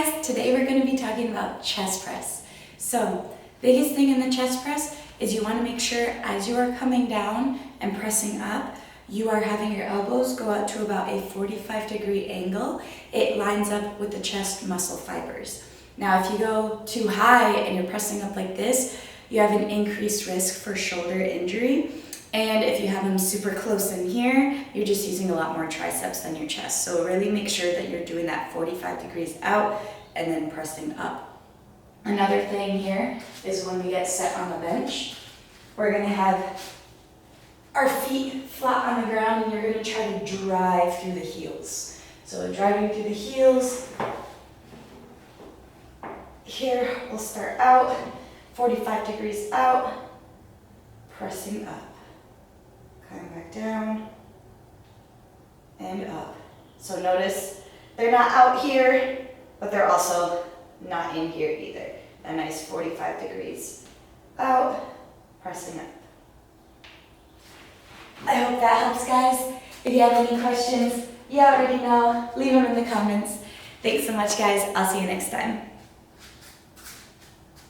guys, today we're going to be talking about chest press. So, biggest thing in the chest press is you want to make sure as you are coming down and pressing up, you are having your elbows go out to about a 45-degree angle. It lines up with the chest muscle fibers. Now, if you go too high and you're pressing up like this, you have an increased risk for shoulder injury. And if you have them super close in here, you're just using a lot more triceps than your chest. So really make sure that you're doing that 45 degrees out and then pressing up. Another thing here is when we get set on the bench, we're gonna have our feet flat on the ground and you're gonna try to drive through the heels. So driving through the heels, here we'll start out, 45 degrees out, pressing up. Coming back down and up. So notice they're not out here, but they're also not in here either. A nice 45 degrees out, pressing up. I hope that helps, guys. If you have any questions, you already know, leave them in the comments. Thanks so much, guys. I'll see you next time.